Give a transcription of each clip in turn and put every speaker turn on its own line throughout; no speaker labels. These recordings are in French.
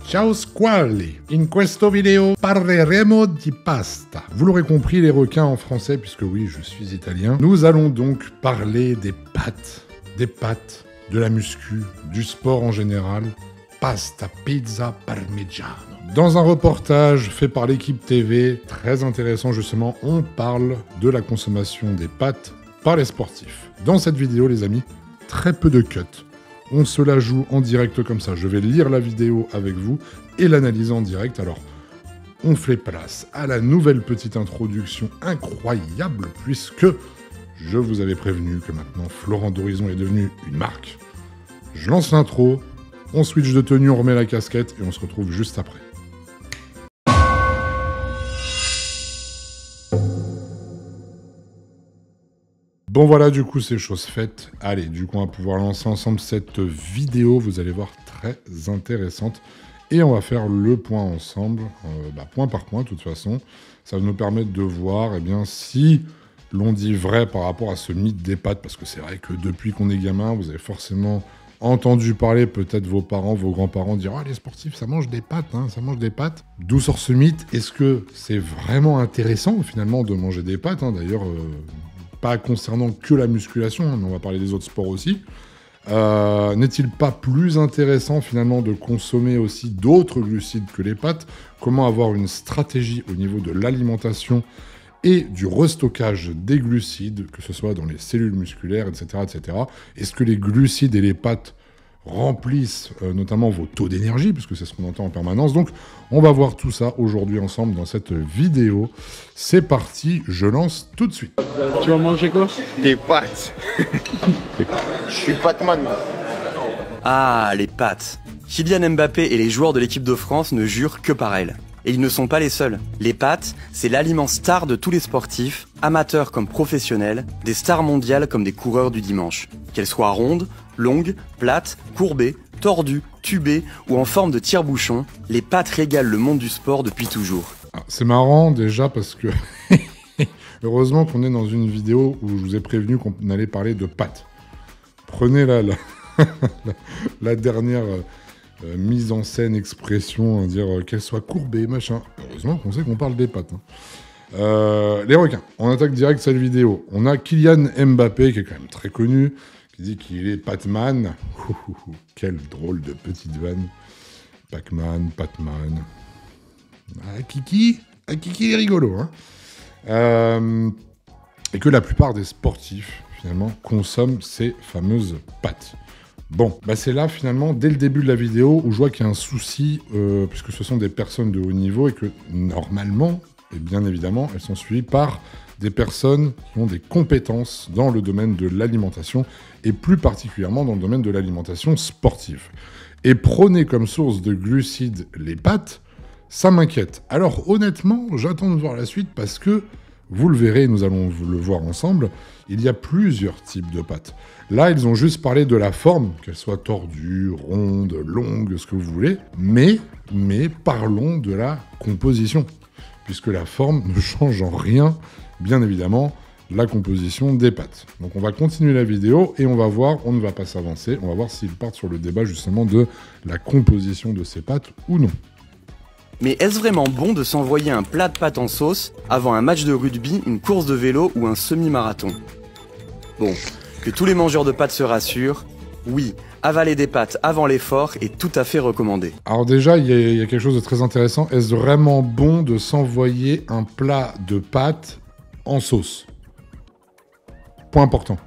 Ciao squali! In questo video parleremo di pasta. Vous l'aurez compris, les requins en français, puisque oui, je suis italien. Nous allons donc parler des pâtes, de la muscu, du sport en général. Pasta, pizza, parmigiano. Dans un reportage fait par l'équipe TV, très intéressant justement, on parle de la consommation des pâtes par les sportifs. Dans cette vidéo, les amis, très peu de cuts. On se la joue en direct comme ça. Je vais lire la vidéo avec vous et l'analyser en direct. Alors, on fait place à la nouvelle petite introduction incroyable puisque je vous avais prévenu que maintenant Florent d'Horizon est devenu une marque. Je lance l'intro, on switch de tenue, on remet la casquette et on se retrouve juste après. Bon voilà, du coup c'est chose faite. Allez, du coup on va pouvoir lancer ensemble cette vidéo, vous allez voir, très intéressante. Et on va faire le point ensemble, point par point de toute façon. Ça va nous permettre de voir si l'on dit vrai par rapport à ce mythe des pâtes. Parce que c'est vrai que depuis qu'on est gamin, vous avez forcément entendu parler, peut-être vos parents, vos grands-parents dire « Ah, les sportifs, ça mange des pâtes, hein, ça mange des pâtes ». D'où sort ce mythe? Est-ce que c'est vraiment intéressant finalement de manger des pâtes, hein? D'ailleurs, pas concernant que la musculation, hein, mais on va parler des autres sports aussi. N'est-il pas plus intéressant finalement de consommer aussi d'autres glucides que les pâtes? Comment avoir une stratégie au niveau de l'alimentation et du restockage des glucides, que ce soit dans les cellules musculaires, etc. etc. Est-ce que les glucides et les pâtes remplissent notamment vos taux d'énergie, puisque c'est ce qu'on entend en permanence. Donc, on va voir tout ça aujourd'hui ensemble dans cette vidéo. C'est parti, je lance tout de suite.
Tu vas manger quoi?
Des pâtes. Je suis pâteman.
Ah, les pâtes. Kylian Mbappé et les joueurs de l'équipe de France ne jurent que par elles. Et ils ne sont pas les seuls. Les pâtes, c'est l'aliment star de tous les sportifs, amateurs comme professionnels, des stars mondiales comme des coureurs du dimanche. Qu'elles soient rondes, longues, plates, courbées, tordues, tubées ou en forme de tire-bouchon, les pâtes régalent le monde du sport depuis toujours.
Ah, c'est marrant déjà parce que heureusement qu'on est dans une vidéo où je vous ai prévenu qu'on allait parler de pâtes. Prenez la dernière mise en scène, expression, dire qu'elle soit courbée, machin. Heureusement qu'on sait qu'on parle des pâtes. Hein. Les requins, on attaque direct cette vidéo. On a Kylian Mbappé, qui est quand même très connu, qui dit qu'il est Patman. Quelle drôle de petite vanne. Pac-Man, Patman. Ah, Kiki est rigolo. Hein. Et que la plupart des sportifs, finalement, consomment ces fameuses pâtes. Bon, c'est là, finalement, dès le début de la vidéo, où je vois qu'il y a un souci, puisque ce sont des personnes de haut niveau, et que, normalement, et bien évidemment, elles sont suivies par des personnes qui ont des compétences dans le domaine de l'alimentation, et plus particulièrement dans le domaine de l'alimentation sportive. Et prôner comme source de glucides les pâtes, ça m'inquiète. Alors, honnêtement, j'attends de voir la suite, parce que, vous le verrez, nous allons le voir ensemble, il y a plusieurs types de pâtes. Là, ils ont juste parlé de la forme, qu'elle soit tordue, ronde, longue, ce que vous voulez, mais parlons de la composition, puisque la forme ne change en rien, bien évidemment, la composition des pâtes. Donc on va continuer la vidéo et on va voir, on ne va pas s'avancer, on va voir s'ils partent sur le débat justement de la composition de ces pâtes ou non.
Mais est-ce vraiment bon de s'envoyer un plat de pâtes en sauce avant un match de rugby, une course de vélo ou un semi-marathon? Bon, que tous les mangeurs de pâtes se rassurent, oui, avaler des pâtes avant l'effort est tout à fait recommandé.
Alors déjà, il y a quelque chose de très intéressant. Est-ce vraiment bon de s'envoyer un plat de pâtes en sauce? Point important.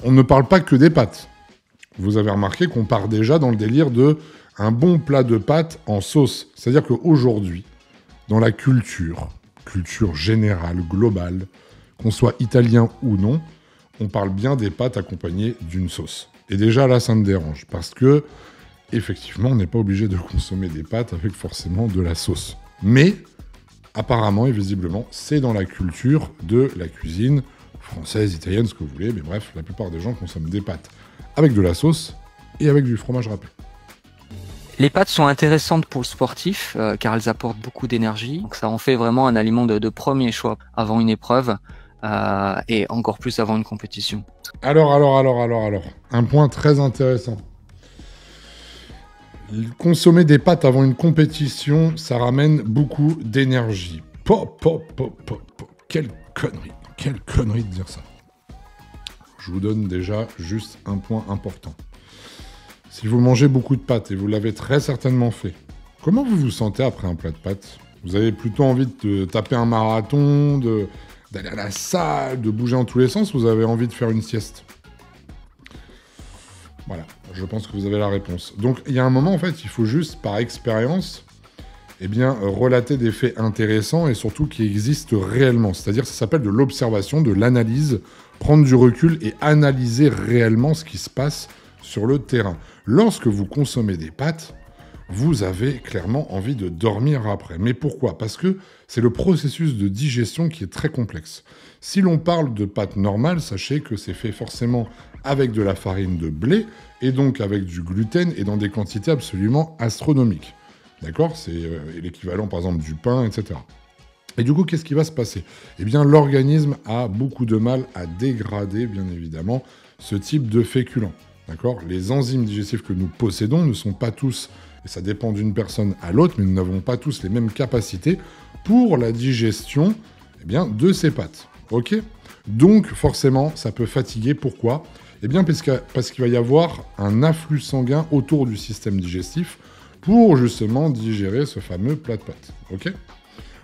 On ne parle pas que des pâtes. Vous avez remarqué qu'on part déjà dans le délire de un bon plat de pâtes en sauce. C'est-à-dire qu'aujourd'hui, dans la culture générale, globale, qu'on soit italien ou non, on parle bien des pâtes accompagnées d'une sauce. Et déjà là, ça me dérange, parce que, effectivement, on n'est pas obligé de consommer des pâtes avec forcément de la sauce. Mais, apparemment et visiblement, c'est dans la culture de la cuisine française, italienne, ce que vous voulez, mais bref, la plupart des gens consomment des pâtes avec de la sauce et avec du fromage râpé.
Les pâtes sont intéressantes pour le sportif car elles apportent beaucoup d'énergie. Donc ça en fait vraiment un aliment de premier choix avant une épreuve et encore plus avant une compétition. Alors.
Un point très intéressant. Consommer des pâtes avant une compétition, ça ramène beaucoup d'énergie. Quelle connerie de dire ça. Je vous donne déjà juste un point important. Si vous mangez beaucoup de pâtes, et vous l'avez très certainement fait, comment vous vous sentez après un plat de pâtes? Vous avez plutôt envie de taper un marathon, d'aller à la salle, de bouger en tous les sens, vous avez envie de faire une sieste? Voilà, je pense que vous avez la réponse. Donc, il y a un moment, en fait, il faut juste, par expérience, relater des faits intéressants et surtout qui existent réellement. C'est-à-dire, ça s'appelle de l'observation, de l'analyse, prendre du recul et analyser réellement ce qui se passe sur le terrain. Lorsque vous consommez des pâtes, vous avez clairement envie de dormir après. Mais pourquoi? Parce que c'est le processus de digestion qui est très complexe. Si l'on parle de pâtes normales, sachez que c'est fait forcément avec de la farine de blé et donc avec du gluten et dans des quantités absolument astronomiques. D'accord? C'est l'équivalent par exemple du pain, etc. Et du coup, qu'est-ce qui va se passer? Eh bien, l'organisme a beaucoup de mal à dégrader, bien évidemment, ce type de féculents. D'accord? Les enzymes digestives que nous possédons ne sont pas tous, et ça dépend d'une personne à l'autre, mais nous n'avons pas tous les mêmes capacités pour la digestion de ces pâtes. Ok? Donc, forcément, ça peut fatiguer. Pourquoi? Eh bien, parce qu'il va y avoir un afflux sanguin autour du système digestif pour justement digérer ce fameux plat de pâtes. Ok?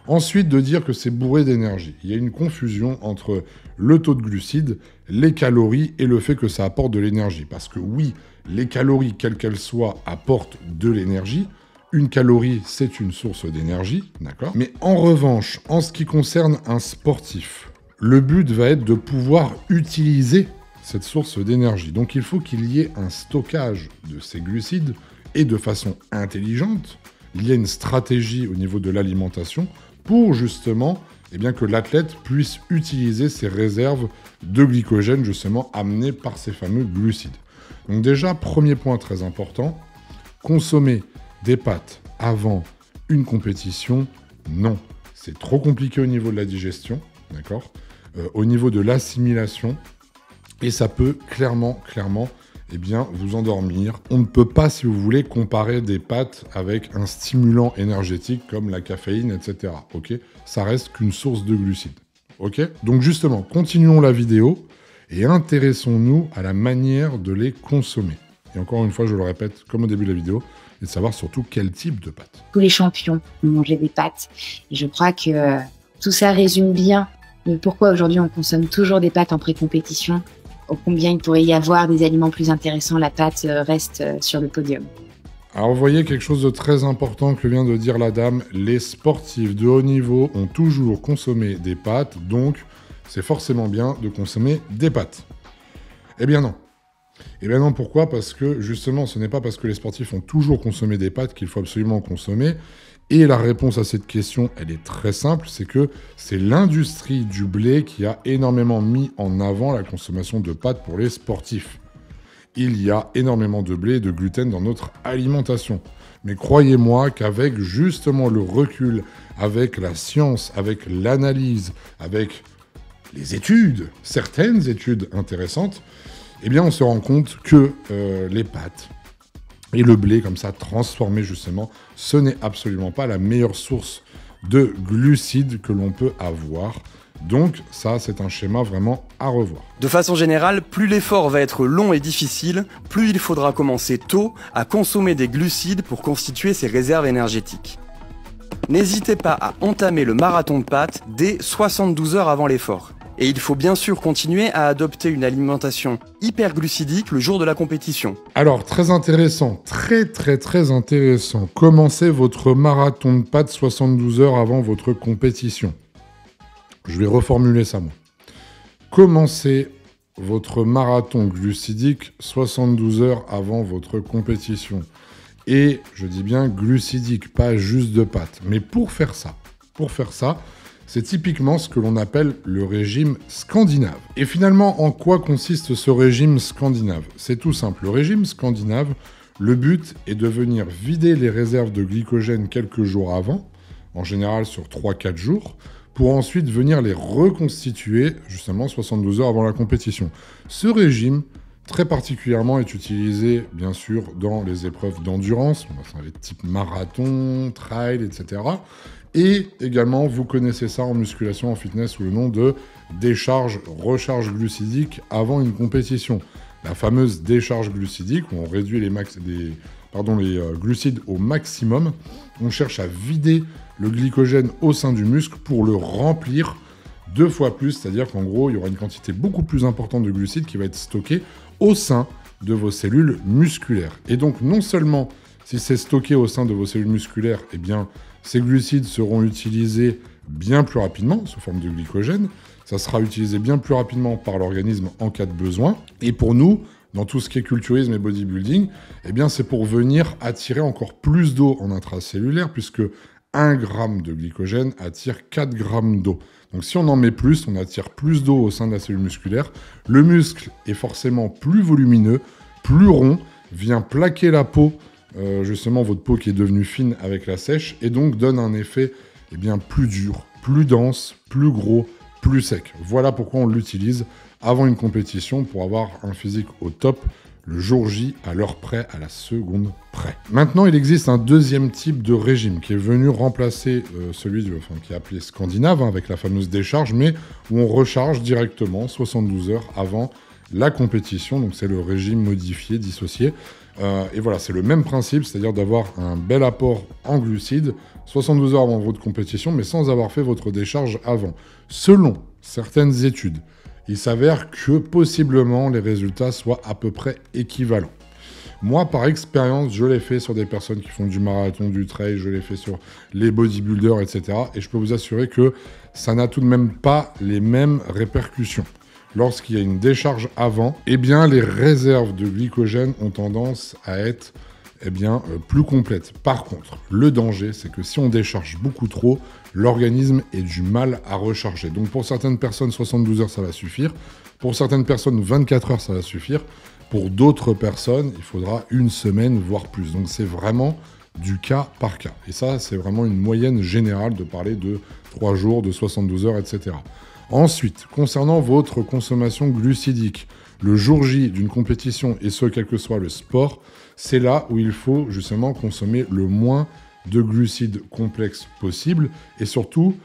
Ensuite, de dire que c'est bourré d'énergie. Il y a une confusion entre le taux de glucides, les calories et le fait que ça apporte de l'énergie. Parce que oui, les calories, quelles qu'elles soient, apportent de l'énergie. Une calorie, c'est une source d'énergie, d'accord? Mais en revanche, en ce qui concerne un sportif, le but va être de pouvoir utiliser cette source d'énergie. Donc il faut qu'il y ait un stockage de ces glucides et de façon intelligente, il y a une stratégie au niveau de l'alimentation pour justement que l'athlète puisse utiliser ses réserves de glycogène justement amenées par ces fameux glucides. Donc déjà, premier point très important, consommer des pâtes avant une compétition, non. C'est trop compliqué au niveau de la digestion, d'accord? Au niveau de l'assimilation, et ça peut clairement, vous endormir. On ne peut pas, si vous voulez, comparer des pâtes avec un stimulant énergétique comme la caféine, etc. Ok? Ça reste qu'une source de glucides. Ok? Donc justement, continuons la vidéo et intéressons-nous à la manière de les consommer. Et encore une fois, je le répète, comme au début de la vidéo, et de savoir surtout quel type de pâtes.
Tous les champions ont mangé des pâtes. Et je crois que tout ça résume bien pourquoi aujourd'hui on consomme toujours des pâtes en pré-compétition. Ô combien il pourrait y avoir des aliments plus intéressants, la pâte reste sur le podium.
Alors vous voyez quelque chose de très important que vient de dire la dame, les sportifs de haut niveau ont toujours consommé des pâtes, donc c'est forcément bien de consommer des pâtes. Eh bien non. Eh bien non, pourquoi? Parce que justement, ce n'est pas parce que les sportifs ont toujours consommé des pâtes qu'il faut absolument consommer. Et la réponse à cette question, elle est très simple, c'est que c'est l'industrie du blé qui a énormément mis en avant la consommation de pâtes pour les sportifs. Il y a énormément de blé et de gluten dans notre alimentation. Mais croyez-moi qu'avec justement le recul, avec la science, avec l'analyse, avec les études, certaines études intéressantes, on se rend compte que les pâtes et le blé, comme ça, transformé justement, ce n'est absolument pas la meilleure source de glucides que l'on peut avoir. Donc ça, c'est un schéma vraiment à revoir.
De façon générale, plus l'effort va être long et difficile, plus il faudra commencer tôt à consommer des glucides pour constituer ses réserves énergétiques. N'hésitez pas à entamer le marathon de pâtes dès 72 heures avant l'effort. Et il faut bien sûr continuer à adopter une alimentation hyperglucidique le jour de la compétition.
Alors, très intéressant, très intéressant. Commencez votre marathon de pâtes 72 heures avant votre compétition. Je vais reformuler ça, moi. Commencez votre marathon glucidique 72 heures avant votre compétition. Et je dis bien glucidique, pas juste de pâtes. Mais pour faire ça, c'est typiquement ce que l'on appelle le régime scandinave. Et finalement, en quoi consiste ce régime scandinave? C'est tout simple. Le régime scandinave, le but est de venir vider les réserves de glycogène quelques jours avant, en général sur 3-4 jours, pour ensuite venir les reconstituer, justement 72 heures avant la compétition. Ce régime, très particulièrement est utilisé, bien sûr, dans les épreuves d'endurance, ça va être type marathon, trail, etc. Et également, vous connaissez ça en musculation, en fitness, sous le nom de décharge, recharge glucidique avant une compétition. La fameuse décharge glucidique, où on réduit les glucides au maximum. On cherche à vider le glycogène au sein du muscle pour le remplir 2 fois plus, c'est-à-dire qu'en gros, il y aura une quantité beaucoup plus importante de glucides qui va être stockée au sein de vos cellules musculaires. Et donc, non seulement si c'est stocké au sein de vos cellules musculaires, eh bien, ces glucides seront utilisés bien plus rapidement, sous forme de glycogène. Ça sera utilisé bien plus rapidement par l'organisme en cas de besoin. Et pour nous, dans tout ce qui est culturisme et bodybuilding, eh bien, c'est pour venir attirer encore plus d'eau en intracellulaire, puisque 1 gramme de glycogène attire 4 grammes d'eau. Donc si on en met plus, on attire plus d'eau au sein de la cellule musculaire. Le muscle est forcément plus volumineux, plus rond, vient plaquer la peau, justement votre peau qui est devenue fine avec la sèche, et donc donne un effet plus dur, plus dense, plus gros, plus sec. Voilà pourquoi on l'utilise avant une compétition pour avoir un physique au top le jour J, à l'heure près, à la seconde près. Maintenant, il existe un deuxième type de régime qui est venu remplacer celui qui est appelé scandinave, avec la fameuse décharge, mais où on recharge directement 72 heures avant la compétition. Donc c'est le régime modifié, dissocié. Et voilà, c'est le même principe, c'est-à-dire d'avoir un bel apport en glucides 72 heures avant votre compétition, mais sans avoir fait votre décharge avant. Selon certaines études, il s'avère que possiblement les résultats soient à peu près équivalents. Moi, par expérience, je l'ai fait sur des personnes qui font du marathon, du trail, je l'ai fait sur les bodybuilders, etc. Et je peux vous assurer que ça n'a tout de même pas les mêmes répercussions. Lorsqu'il y a une décharge avant, eh bien, les réserves de glycogène ont tendance à être plus complètes. Par contre, le danger, c'est que si on décharge beaucoup trop, l'organisme ait du mal à recharger. Donc pour certaines personnes, 72 heures, ça va suffire. Pour certaines personnes, 24 heures, ça va suffire. Pour d'autres personnes, il faudra 1 semaine, voire plus. Donc c'est vraiment du cas par cas. Et ça, c'est vraiment une moyenne générale de parler de 3 jours, de 72 heures, etc. Ensuite, concernant votre consommation glucidique, le jour J d'une compétition, et ce, quel que soit le sport, c'est là où il faut justement consommer le moins de glucides complexes possible, et surtout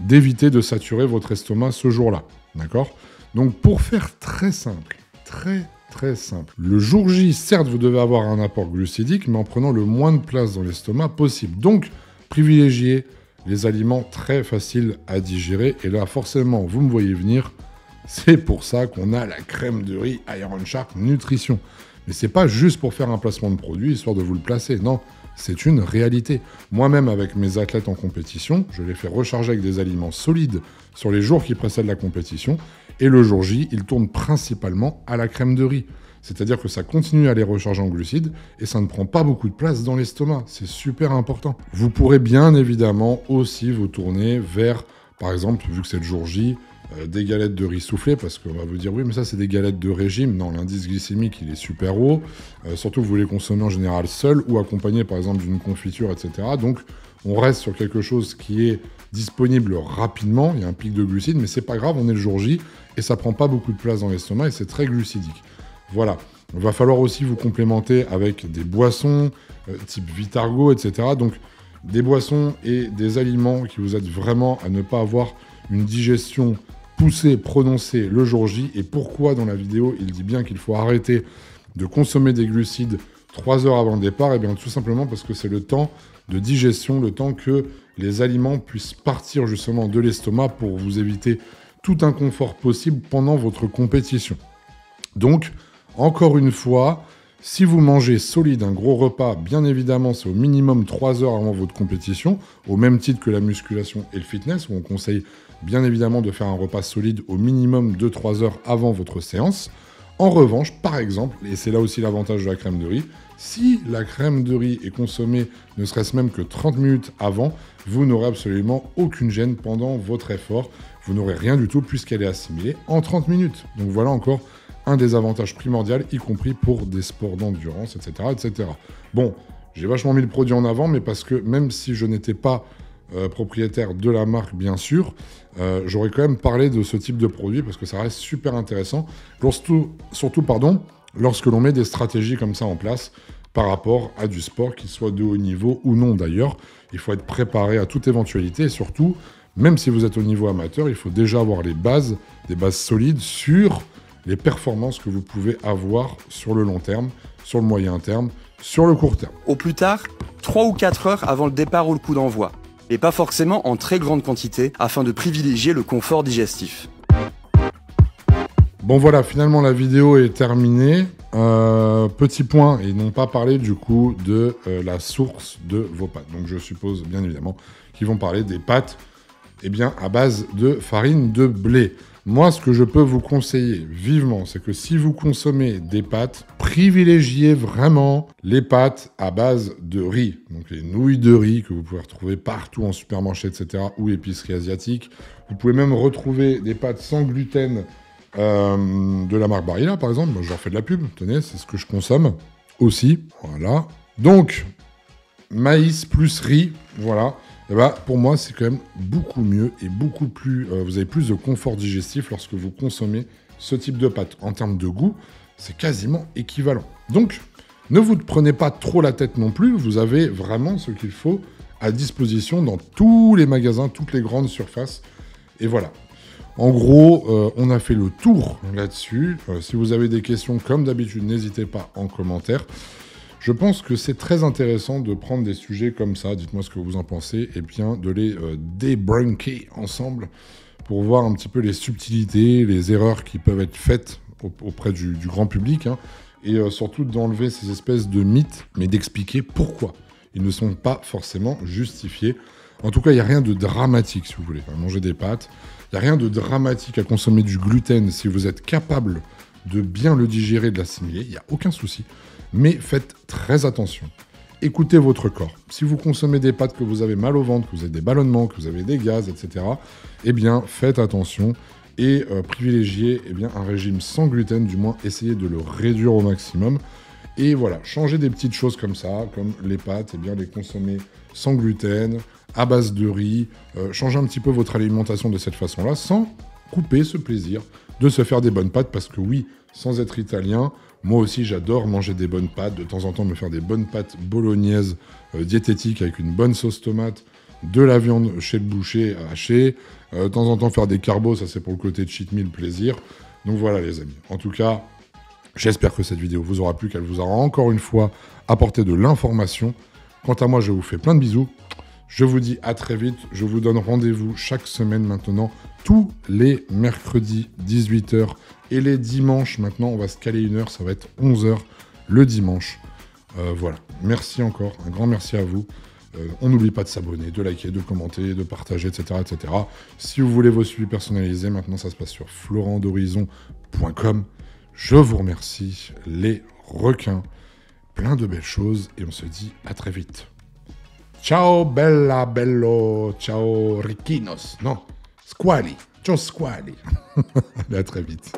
d'éviter de saturer votre estomac ce jour-là. D'accord ? Donc pour faire très simple, très simple, le jour J, certes, vous devez avoir un apport glucidique, mais en prenant le moins de place dans l'estomac possible. Donc, privilégiez les aliments très faciles à digérer. Et là, forcément, vous me voyez venir, c'est pour ça qu'on a la crème de riz Iron Shark Nutrition. Mais c'est pas juste pour faire un placement de produit, histoire de vous le placer. Non, c'est une réalité. Moi-même, avec mes athlètes en compétition, je les fais recharger avec des aliments solides sur les jours qui précèdent la compétition. Et le jour J, ils tournent principalement à la crème de riz. C'est-à-dire que ça continue à les recharger en glucides et ça ne prend pas beaucoup de place dans l'estomac. C'est super important. Vous pourrez bien évidemment aussi vous tourner vers, par exemple, vu que c'est le jour J, des galettes de riz soufflé, parce qu'on va vous dire, oui, mais ça, c'est des galettes de régime. Non, l'indice glycémique, il est super haut. Surtout, vous les consommez en général seul ou accompagné, par exemple, d'une confiture, etc. Donc, on reste sur quelque chose qui est disponible rapidement. Il y a un pic de glucides, mais c'est pas grave, on est le jour J et ça prend pas beaucoup de place dans l'estomac et c'est très glucidique. Voilà. Il va falloir aussi vous complémenter avec des boissons, type Vitargo, etc. Donc, des boissons et des aliments qui vous aident vraiment à ne pas avoir une digestion poussée, prononcée le jour J. Et pourquoi dans la vidéo, il dit bien qu'il faut arrêter de consommer des glucides 3 heures avant le départ? Eh bien, tout simplement parce que c'est le temps de digestion, le temps que les aliments puissent partir justement de l'estomac pour vous éviter tout inconfort possible pendant votre compétition. Donc, encore une fois, si vous mangez solide, un gros repas, bien évidemment, c'est au minimum 3 heures avant votre compétition, au même titre que la musculation et le fitness, où on conseille bien évidemment de faire un repas solide au minimum 2-3 heures avant votre séance. En revanche, par exemple, et c'est là aussi l'avantage de la crème de riz, si la crème de riz est consommée ne serait-ce même que 30 minutes avant, vous n'aurez absolument aucune gêne pendant votre effort. Vous n'aurez rien du tout puisqu'elle est assimilée en 30 minutes. Donc voilà encore un des avantages primordiaux, y compris pour des sports d'endurance, etc., etc. Bon, j'ai vachement mis le produit en avant, mais parce que même si je n'étais pas propriétaire de la marque, bien sûr, j'aurais quand même parlé de ce type de produit parce que ça reste super intéressant. Surtout, lorsque l'on met des stratégies comme ça en place par rapport à du sport, qu'il soit de haut niveau ou non d'ailleurs. Il faut être préparé à toute éventualité et surtout, même si vous êtes au niveau amateur, il faut déjà avoir les bases, des bases solides sur les performances que vous pouvez avoir sur le long terme, sur le moyen terme, sur le court terme.
Au plus tard, 3 ou 4 heures avant le départ ou le coup d'envoi, et pas forcément en très grande quantité afin de privilégier le confort digestif.
Bon voilà, finalement la vidéo est terminée. Petit point, ils n'ont pas parlé du coup de la source de vos pâtes. Donc je suppose bien évidemment qu'ils vont parler des pâtes à base de farine de blé. Moi, ce que je peux vous conseiller vivement, c'est que si vous consommez des pâtes, privilégiez vraiment les pâtes à base de riz. Donc les nouilles de riz que vous pouvez retrouver partout en supermarché, etc. ou épicerie asiatique. Vous pouvez même retrouver des pâtes sans gluten de la marque Barilla, par exemple. Moi, je leur fais de la pub. Tenez, c'est ce que je consomme aussi. Voilà. Donc, maïs plus riz, voilà. Et pour moi, c'est quand même beaucoup mieux et beaucoup plus... vous avez plus de confort digestif lorsque vous consommez ce type de pâte. En termes de goût, c'est quasiment équivalent. Donc, ne vous prenez pas trop la tête non plus. Vous avez vraiment ce qu'il faut à disposition dans tous les magasins, toutes les grandes surfaces. Et voilà. En gros, on a fait le tour là-dessus. Si vous avez des questions, comme d'habitude, n'hésitez pas en commentaire. Je pense que c'est très intéressant de prendre des sujets comme ça, dites-moi ce que vous en pensez, et bien de les débunker ensemble pour voir un petit peu les subtilités, les erreurs qui peuvent être faites auprès du grand public, hein, et surtout d'enlever ces espèces de mythes, mais d'expliquer pourquoi ils ne sont pas forcément justifiés. En tout cas, il n'y a rien de dramatique, si vous voulez, manger des pâtes. Il n'y a rien de dramatique à consommer du gluten si vous êtes capable de bien le digérer, de l'assimiler, il n'y a aucun souci. Mais faites très attention. Écoutez votre corps. Si vous consommez des pâtes, que vous avez mal au ventre, que vous avez des ballonnements, que vous avez des gaz, etc., eh bien, faites attention et privilégiez un régime sans gluten, du moins essayez de le réduire au maximum. Et voilà, changez des petites choses comme ça, comme les pâtes, les consommer sans gluten, à base de riz. Changez un petit peu votre alimentation de cette façon-là, sans couper ce plaisir de se faire des bonnes pâtes, parce que oui, sans être italien, moi aussi j'adore manger des bonnes pâtes, de temps en temps me faire des bonnes pâtes bolognaises diététiques avec une bonne sauce tomate, de la viande chez le boucher hachée, de temps en temps faire des carbos, ça c'est pour le côté cheat meal plaisir. Donc voilà les amis, en tout cas, j'espère que cette vidéo vous aura plu, qu'elle vous aura encore une fois apporté de l'information. Quant à moi, je vous fais plein de bisous. Je vous dis à très vite. Je vous donne rendez-vous chaque semaine maintenant, tous les mercredis 18h. Et les dimanches, maintenant, on va se caler une heure. Ça va être 11h le dimanche. Voilà. Merci encore. Un grand merci à vous. On n'oublie pas de s'abonner, de liker, de commenter, de partager, etc., etc. Si vous voulez vos suivis personnalisés, maintenant, ça se passe sur florentdhorizon.com. Je vous remercie, les requins. Plein de belles choses. Et on se dit à très vite. Ciao bella bello, ciao ricchinos, no, squali, ciao squali. Allez, à très vite.